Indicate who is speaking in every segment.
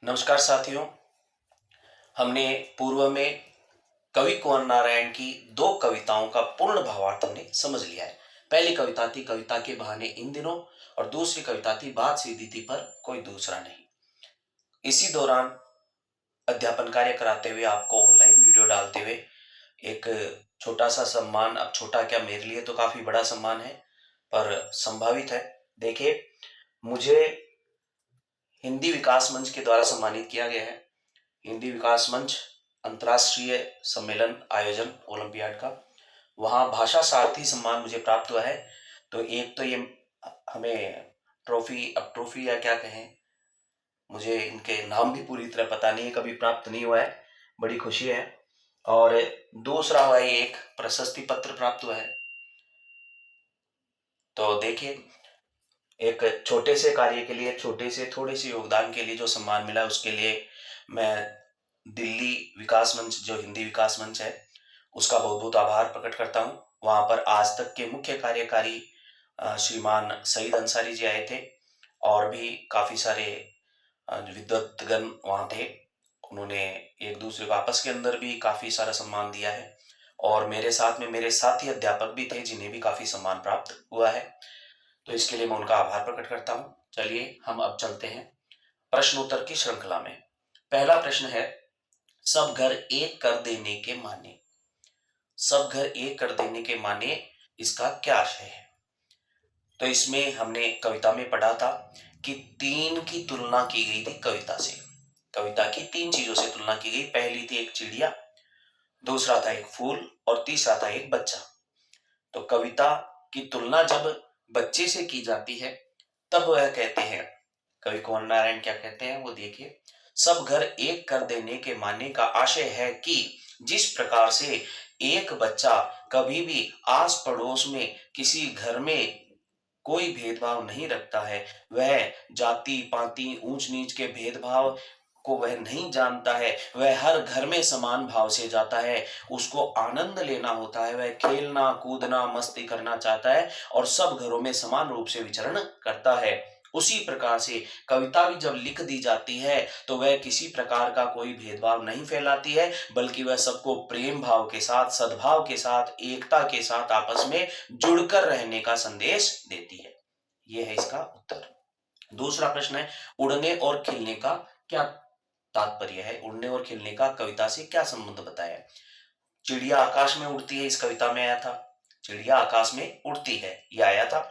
Speaker 1: नमस्कार साथियों। हमने पूर्व में कवि कुंवर नारायण की दो कविताओं का पूर्ण भावार्थ हमने समझ लिया है। पहली कविता थी कविता के बहाने इन दिनों, और दूसरी कविता थी बात सीधी थी पर कोई दूसरा नहीं। इसी दौरान अध्यापन कार्य कराते हुए, आपको ऑनलाइन वीडियो डालते हुए एक छोटा सा सम्मान, अब छोटा क्या, मेरे लिए तो काफी बड़ा सम्मान है पर संभावित है। देखिए, मुझे हिंदी विकास मंच के द्वारा सम्मानित किया गया है। हिंदी विकास मंच अंतर्राष्ट्रीय सम्मेलन आयोजन ओलंपियाड का, वहाँ भाषा सारथी सम्मान मुझे प्राप्त हुआ है। तो एक तो ये हमें ट्रॉफी, अब ट्रॉफी या क्या कहें, मुझे इनके नाम भी पूरी तरह पता नहीं है, कभी प्राप्त नहीं हुआ है, बड़ी खुशी है। और दूसरा हुआ है, एक प्रशस्ति पत्र प्राप्त हुआ है। तो देखिए, एक छोटे से कार्य के लिए, छोटे से थोड़े से योगदान के लिए जो सम्मान मिला, उसके लिए मैं दिल्ली विकास मंच, जो हिंदी विकास मंच है, उसका बहुत बहुत आभार प्रकट करता हूँ। वहां पर आज तक के मुख्य कार्यकारी श्रीमान सईद अंसारी जी आए थे, और भी काफी सारे विद्वतगण वहां थे। उन्होंने एक दूसरे को आपस के अंदर भी काफी सारा सम्मान दिया है, और मेरे साथ में मेरे साथी अध्यापक भी थे जिन्हें भी काफी सम्मान प्राप्त हुआ है। तो इसके लिए मैं उनका आभार प्रकट करता हूँ। चलिए हम अब चलते हैं प्रश्न उत्तर की श्रृंखला में। पहला प्रश्न है, सब घर एक कर देने के माने। सब घर एक कर देने के माने, इसका क्या आशय है? तो इसमें हमने कविता में पढ़ा था कि तीन की तुलना की गई थी कविता से। कविता की तीन चीजों से तुलना की गई। पहली थी एक चिड़िया, दूसरा था एक फूल, और तीसरा था एक बच्चा। तो कविता की तुलना जब बच्चे से की जाती है, तब वह कहते हैं, कवि कुंवर नारायण क्या कहते हैं वो देखिए। सब घर एक कर देने के मानने का आशय है कि जिस प्रकार से एक बच्चा कभी भी आस पड़ोस में किसी घर में कोई भेदभाव नहीं रखता है, वह जाति पाति ऊंच नीच के भेदभाव को वह नहीं जानता है, वह हर घर में समान भाव से जाता है, उसको आनंद लेना होता है, वह खेलना कूदना मस्ती करना चाहता है और सब घरों में समान रूप से विचरण करता है। उसी प्रकार से कविता भी जब लिख दी जाती है तो वह किसी प्रकार का कोई भेदभाव नहीं फैलाती है, बल्कि वह सबको प्रेम भाव के साथ, सद्भाव के साथ, एकता के साथ आपस में जुड़कर रहने का संदेश देती है। यह है इसका उत्तर। दूसरा प्रश्न है, उड़ने और खिलने का क्या तात्पर्य है? उड़ने और खिलने का कविता से क्या संबंध बताया? चिड़िया आकाश में उड़ती है, इस कविता में आया था। चिड़िया आकाश में उड़ती है, यह आया था।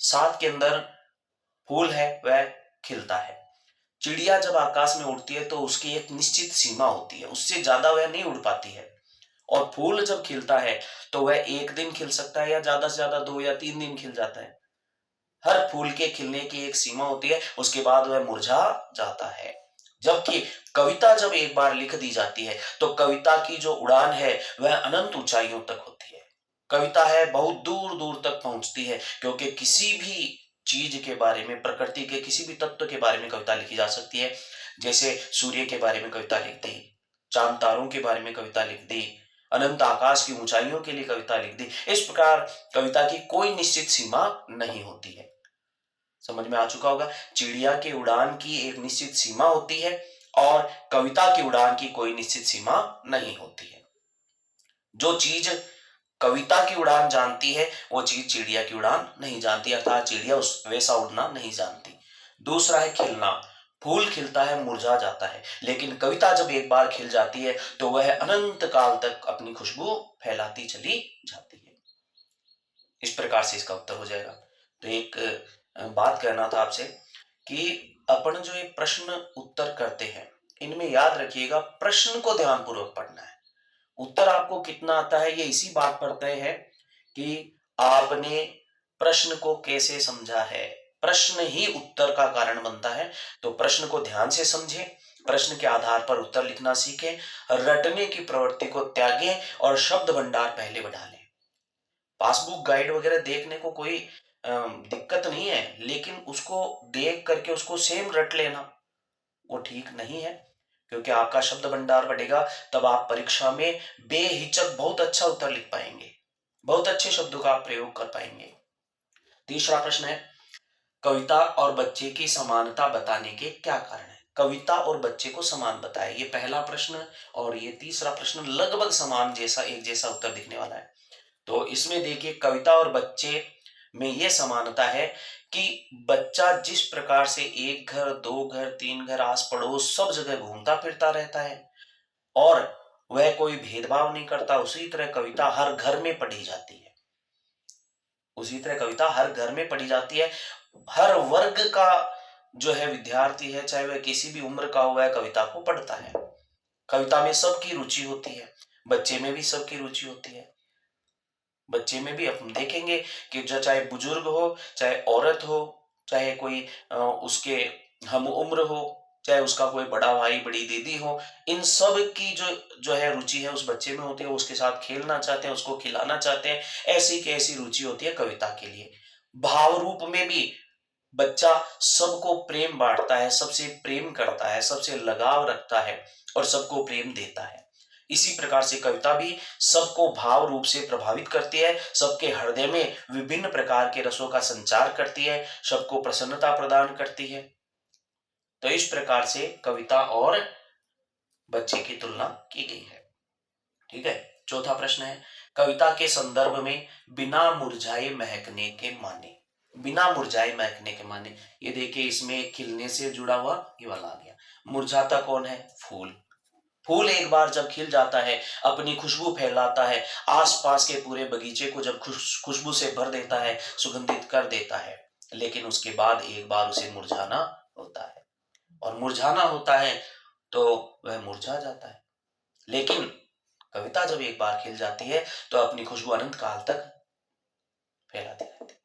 Speaker 1: साथ के अंदर फूल है, वह खिलता है। चिड़िया जब आकाश में उड़ती है तो उसकी एक निश्चित सीमा होती है, उससे ज्यादा वह नहीं उड़ पाती है। और फूल जब खिलता है तो वह एक दिन खिल सकता है, या ज्यादा से ज्यादा 2 या 3 दिन खिल जाता है। हर फूल के खिलने की एक सीमा होती है, उसके बाद वह मुरझा जाता है। जबकि कविता जब एक बार लिख दी जाती है तो कविता की जो उड़ान है वह अनंत ऊंचाइयों तक होती है। कविता है बहुत दूर दूर तक पहुंचती है, क्योंकि किसी भी चीज के बारे में, प्रकृति के किसी भी तत्व के बारे में कविता लिखी जा सकती है। जैसे सूर्य के बारे में कविता लिख दी, चांद तारों के बारे में कविता लिख दी, अनंत आकाश की ऊंचाइयों के लिए कविता लिख दी। इस प्रकार कविता की कोई निश्चित सीमा नहीं होती है। समझ में आ चुका होगा। चिड़िया की उड़ान की एक निश्चित सीमा होती है, और कविता की उड़ान की कोई निश्चित सीमा नहीं होती है। जो चीज कविता की उड़ान जानती है वो चीज चिड़िया की उड़ान नहीं जानती, अर्थात चिड़िया उस वैसा उड़ना नहीं जानती। दूसरा है खिलना। फूल खिलता है, मुरझा जाता है, लेकिन कविता जब एक बार खिल जाती है तो वह अनंत काल तक अपनी खुशबू फैलाती चली जाती है। इस प्रकार से इसका उत्तर हो जाएगा। तो एक बात कहना था आपसे कि अपन जो ये प्रश्न उत्तर करते हैं, इनमें याद रखिएगा प्रश्न को ध्यानपूर्वक पढ़ना है। उत्तर आपको कितना आता है ये इसी बात पर तय है कि आपने प्रश्न को कैसे समझा है। प्रश्न ही उत्तर का कारण बनता है। तो प्रश्न को ध्यान से समझें, प्रश्न के आधार पर उत्तर लिखना सीखें, रटने की प्रवृत्ति को त्यागें और शब्द भंडार पहले बढ़ा लें। पासबुक गाइड वगैरह देखने को कोई दिक्कत नहीं है, लेकिन उसको देख करके उसको सेम रट लेना वो ठीक नहीं है, क्योंकि आपका शब्द भंडार बढ़ेगा, तब आप परीक्षा में बेहिचक बहुत अच्छा उत्तर लिख पाएंगे, बहुत अच्छे शब्दों का आप प्रयोग कर पाएंगे। तीसरा प्रश्न है, कविता और बच्चे की समानता बताने के क्या कारण है? कविता और बच्चे को समान बताएं। ये पहला प्रश्न और ये तीसरा प्रश्न लगभग समान जैसा एक जैसा उत्तर दिखने वाला है। तो इसमें देखिए कविता और बच्चे में ये समानता है कि बच्चा जिस प्रकार से एक घर, दो घर, तीन घर, आस पड़ोस सब जगह घूमता फिरता रहता है और वह कोई भेदभाव नहीं करता, उसी तरह कविता हर घर में पढ़ी जाती है। उसी तरह कविता हर घर में पढ़ी जाती है। हर वर्ग का जो है विद्यार्थी है, चाहे वह किसी भी उम्र का हो, वह कविता को पढ़ता है। कविता में सबकी रुचि होती है, बच्चे में भी सबकी रुचि होती है। बच्चे में भी हम देखेंगे कि जो चाहे बुजुर्ग हो, चाहे औरत हो, चाहे कोई उसके हम उम्र हो, चाहे उसका कोई बड़ा भाई, बड़ी दीदी हो, इन सब की जो जो है रुचि है उस बच्चे में होती है। उसके साथ खेलना चाहते हैं, उसको खिलाना चाहते हैं। ऐसी की ऐसी रुचि होती है कविता के लिए। भाव रूप में भी बच्चा सबको प्रेम बांटता है, सबसे प्रेम करता है, सबसे लगाव रखता है और सबको प्रेम देता है। इसी प्रकार से कविता भी सबको भाव रूप से प्रभावित करती है, सबके हृदय में विभिन्न प्रकार के रसों का संचार करती है, सबको प्रसन्नता प्रदान करती है। तो इस प्रकार से कविता और बच्चे की तुलना की गई है। ठीक है। चौथा प्रश्न है, कविता के संदर्भ में बिना मुरझाए महकने के माने। बिना मुरझाए महकने के माने, ये देखिए इसमें खिलने से जुड़ा हुआ ये वाला आ गया। मुरझाता कौन है? फूल। फूल एक बार जब खिल जाता है, अपनी खुशबू फैलाता है, आसपास के पूरे बगीचे को जब खुशबू से भर देता है, सुगंधित कर देता है, लेकिन उसके बाद एक बार उसे मुरझाना होता है, और मुरझाना होता है तो वह मुरझा जाता है। लेकिन कविता जब एक बार खिल जाती है तो अपनी खुशबू अनंत काल तक फैलाती रहती है।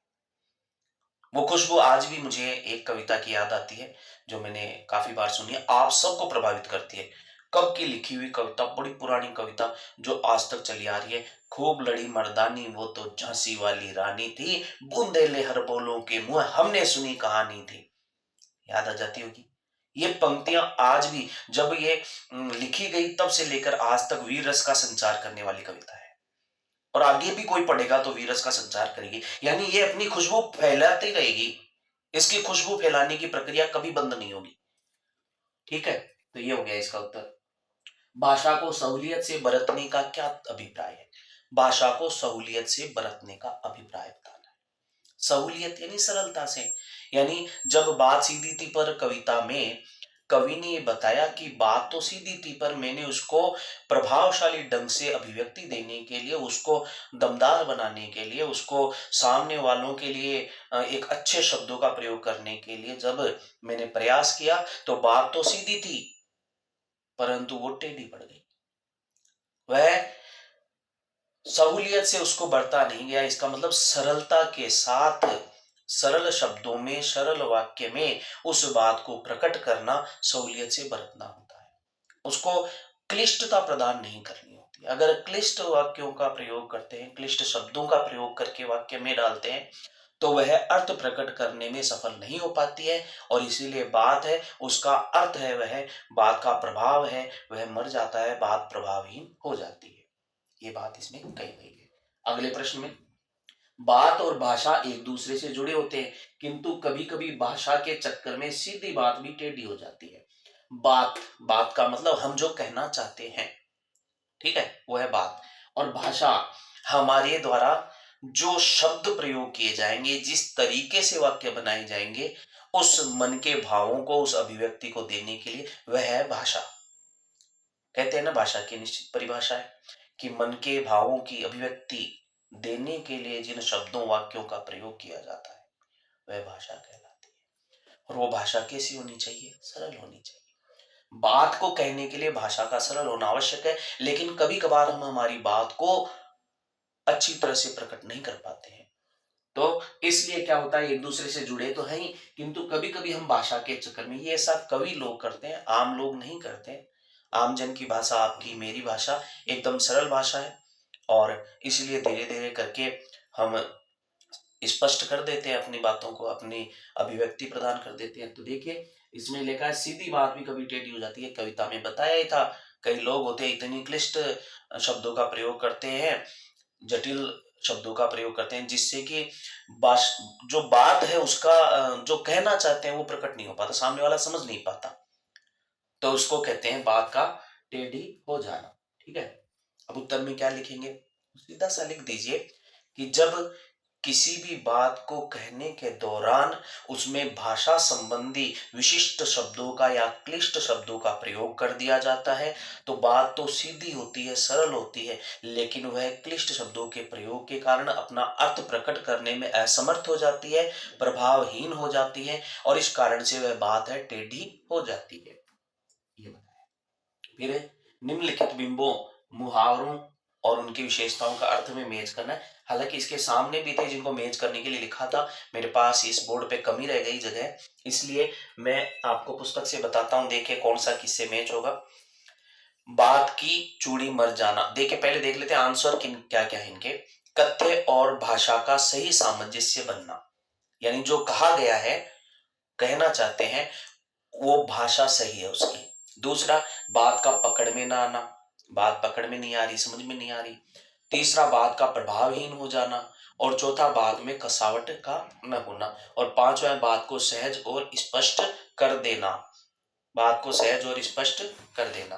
Speaker 1: वो खुशबू आज भी मुझे एक कविता की याद आती है जो मैंने काफी बार सुनी है, आप सबको प्रभावित करती है। कब की लिखी हुई कविता, बड़ी पुरानी कविता जो आज तक चली आ रही है। खूब लड़ी मर्दानी वो तो झांसी वाली रानी थी, बूंदे ले हर बोलों के मुंह हमने सुनी कहानी थी। याद आ जाती होगी। ये पंक्तियां आज भी, जब ये लिखी गई तब से लेकर आज तक वीर रस का संचार करने वाली कविता है, और आगे भी कोई पढ़ेगा तो वीर रस का संचार करेगी। यानी ये अपनी खुशबू फैलाती रहेगी, इसकी खुशबू फैलाने की प्रक्रिया कभी बंद नहीं होगी। ठीक है, तो ये हो गया इसका उत्तर। भाषा को सहूलियत से बरतने का क्या अभिप्राय है? भाषा को सहूलियत से बरतने का अभिप्राय बताना है। सहूलियत यानी सरलता से, यानी जब बात सीधी थी पर कविता में कवि ने ये बताया कि बात तो सीधी थी पर मैंने उसको प्रभावशाली ढंग से अभिव्यक्ति देने के लिए, उसको दमदार बनाने के लिए, उसको सामने वालों के लिए एक अच्छे शब्दों का प्रयोग करने के लिए जब मैंने प्रयास किया तो बात तो सीधी थी परंतु वो टेढ़ी पड़ गई। वह सहूलियत से उसको बरता नहीं गया। इसका मतलब सरलता के साथ, सरल शब्दों में, सरल वाक्य में उस बात को प्रकट करना सहूलियत से बरतना होता है। उसको क्लिष्टता प्रदान नहीं करनी होती। अगर क्लिष्ट वाक्यों का प्रयोग करते हैं, क्लिष्ट शब्दों का प्रयोग करके वाक्य में डालते हैं तो वह अर्थ प्रकट करने में सफल नहीं हो पाती है, और इसीलिए बात है, उसका अर्थ है, वह बात का प्रभाव है, वह मर जाता है, बात प्रभावहीन हो जाती है। ये बात इसमें कही गई है। अगले प्रश्न में, बात और भाषा एक दूसरे से जुड़े होते हैं किंतु कभी कभी भाषा के चक्कर में सीधी बात भी टेढ़ी हो जाती है। बात, बात का मतलब हम जो कहना चाहते हैं, ठीक है, वो है बात। और भाषा, हमारे द्वारा जो शब्द प्रयोग किए जाएंगे, जिस तरीके से वाक्य बनाए जाएंगे, उस मन के भावों को, उस अभिव्यक्ति को देने के लिए, वह है भाषा। कहते हैं ना, भाषा की निश्चित परिभाषा है कि मन के भावों की अभिव्यक्ति देने के लिए जिन शब्दों वाक्यों का प्रयोग किया जाता है वह भाषा कहलाती है। और वो भाषा कैसी होनी चाहिए? सरल होनी चाहिए। बात को कहने के लिए भाषा का सरल होना आवश्यक है, लेकिन कभी कभार हम हमारी बात को अच्छी तरह से प्रकट नहीं कर पाते हैं, तो इसलिए क्या होता है, एक दूसरे से जुड़े तो हैं ही किंतु कभी कभी हम भाषा के चक्कर में, ये ऐसा कवि लोग करते हैं, आम लोग नहीं करते। आम जन की भाषा, आपकी मेरी भाषा एकदम सरल भाषा है, और इसलिए धीरे धीरे करके हम स्पष्ट कर देते हैं अपनी बातों को, अपनी अभिव्यक्ति प्रदान कर देते हैं। तो देखिए इसमें लिखा है सीधी बात भी कभी टेढ़ी हो जाती है। कविता में बताया ही था, कई लोग होते हैं इतनी क्लिष्ट शब्दों का प्रयोग करते हैं, जटिल शब्दों का प्रयोग करते हैं, जिससे कि जो बात है उसका जो कहना चाहते हैं वो प्रकट नहीं हो पाता, सामने वाला समझ नहीं पाता। तो उसको कहते हैं बात का टेढ़ी हो जाना। ठीक है, अब उत्तर में क्या लिखेंगे, सीधा सा लिख दीजिए कि जब किसी भी बात को कहने के दौरान उसमें भाषा संबंधी विशिष्ट शब्दों का या क्लिष्ट शब्दों का प्रयोग कर दिया जाता है तो बात तो सीधी होती है, सरल होती है, लेकिन वह क्लिष्ट शब्दों के प्रयोग के कारण अपना अर्थ प्रकट करने में असमर्थ हो जाती है, प्रभावहीन हो जाती है, और इस कारण से वह बात है टेढ़ी हो जाती है। ये बताया। फिर निम्नलिखित बिंबों, मुहावरों और उनकी विशेषताओं का अर्थ में मैच करना है। हालांकि इसके सामने भी थे जिनको मैच करने के लिए लिखा था, मेरे पास इस बोर्ड पे कमी रह गई जगह, इसलिए मैं आपको पुस्तक से बताता हूं। देखिए कौन सा किससे मैच होगा। बात की चूड़ी मर जाना, देखिए पहले देख लेते हैं आंसर किन क्या क्या है इनके। कथ्य और भाषा का सही सामंजस्य बनना, यानी जो कहा गया है, कहना चाहते हैं, वो भाषा सही है उसकी। दूसरा, बात का पकड़ में ना आना, बात पकड़ में नहीं आ रही, समझ में नहीं आ रही। तीसरा, बात का प्रभावहीन हो जाना। और चौथा, बात में कसावट का न होना। और पांचवा, बात को सहज और स्पष्ट कर देना, बात को सहज और स्पष्ट कर देना।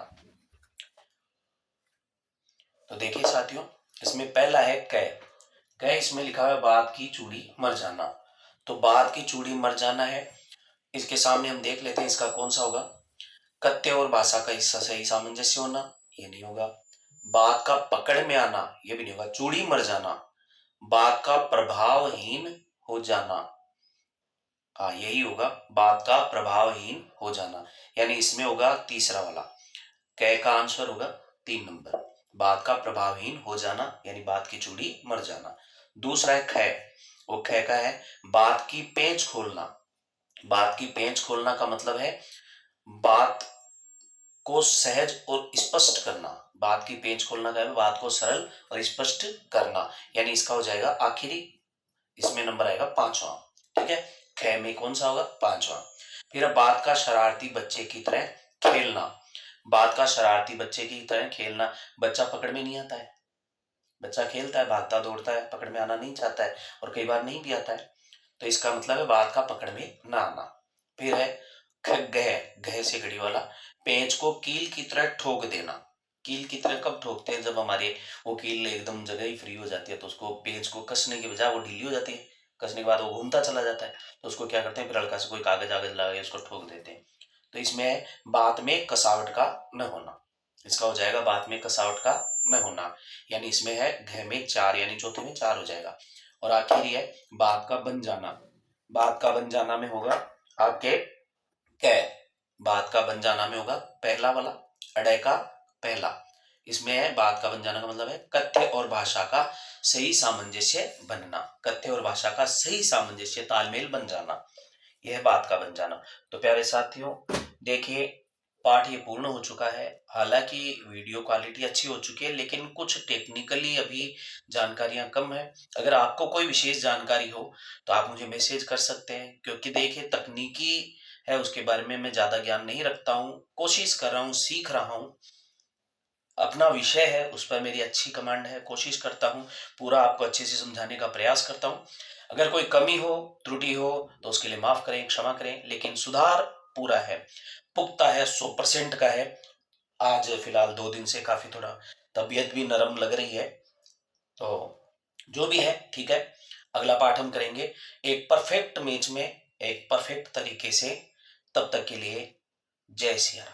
Speaker 1: तो देखिए साथियों, इसमें पहला है कै। कै इसमें लिखा है बात की चूड़ी मर जाना, तो बात की चूड़ी मर जाना है। इसके सामने हम देख लेते हैं इसका कौन सा होगा। कथ्य और भाषा का हिस्सा सही सामंजस्य होना, ये नहीं होगा। बात का पकड़ में आना, ये भी नहीं होगा। चूड़ी मर जाना, बात का प्रभावहीन हो जाना, हाँ यही होगा, बात का प्रभावहीन हो जाना, यानी इसमें होगा तीसरा वाला। कै का आंसर होगा 3 नंबर, बात का प्रभावहीन हो जाना, यानी बात की चूड़ी मर जाना। दूसरा है ख, वो ख का है बात की पेंच खोलना। बात की पेंच खोलना का मतलब है बात को सहज और स्पष्ट करना। बात की पेंच खोलना का है बात को सरल और स्पष्ट करना, यानी इसका हो जाएगा आखिरी, इसमें नंबर आएगा 5वां। ठीक है, ख में कौन सा होगा 5वां। फिर अब बात का शरारती बच्चे की तरह खेलना। बात का शरारती बच्चे की तरह खेलना, बच्चा पकड़ में नहीं आता है, बच्चा खेलता है, भागता दौड़ता है, पकड़ में आना नहीं चाहता है, और कई बार नहीं भी आता है, तो इसका मतलब है बात का पकड़ में ना आना। फिर है गह, गह से घड़ी वाला, पेंच को कील की तरह ठोक देना। कील की तरह कब ठोकते हैं, जब हमारे वो कील एकदम जगह ही फ्री हो जाती है, तो उसको पेंच को कसने के बजाय वो ढीली हो जाती है, कसने के बाद वो घूमता चला जाता है, तो उसको क्या करते हैं, फिर हल्का से कोई कागज आगज लगा के उसको ठोक देते हैं। तो इसमें बात में कसावट का न होना, इसका हो जाएगा बात में कसावट का न होना, यानी इसमें है घ में 4, यानी चौथे में 4 हो जाएगा। और आखिरी है बात का बन जाना। बात का बन जाना में होगा आपके कै, बात का बन जाना में होगा पहला वाला, अड़े का पहला। इसमें है बात का बन जाना का मतलब है कथ्य और भाषा का सही सामंजस्य बनना, कथ्य और भाषा का सही सामंजस्य तालमेल बन जाना, यह है बात का बन जाना। तो प्यारे साथियों, देखिए पाठ ये पूर्ण हो चुका है। हालांकि वीडियो क्वालिटी अच्छी हो चुकी है, लेकिन कुछ टेक्निकली अभी जानकारियां कम है। अगर आपको कोई विशेष जानकारी हो तो आप मुझे मैसेज कर सकते हैं, क्योंकि देखिए तकनीकी है उसके बारे में मैं ज्यादा ज्ञान नहीं रखता हूँ, कोशिश कर रहा हूँ, सीख रहा हूँ, अपना विषय है उस पर मेरी अच्छी कमांड है, कोशिश करता हूँ पूरा आपको अच्छे से समझाने का प्रयास करता हूँ। अगर कोई कमी हो, त्रुटि हो तो उसके लिए माफ करें, क्षमा करें, लेकिन सुधार पूरा है, पुख्ता है, 100% का है। आज फिलहाल 2 दिन से काफी थोड़ा तबीयत भी नरम लग रही है, तो जो भी है ठीक है। अगला पाठ हम करेंगे एक परफेक्ट मैच में, एक परफेक्ट तरीके से। तब तक के लिए जय सिया राम।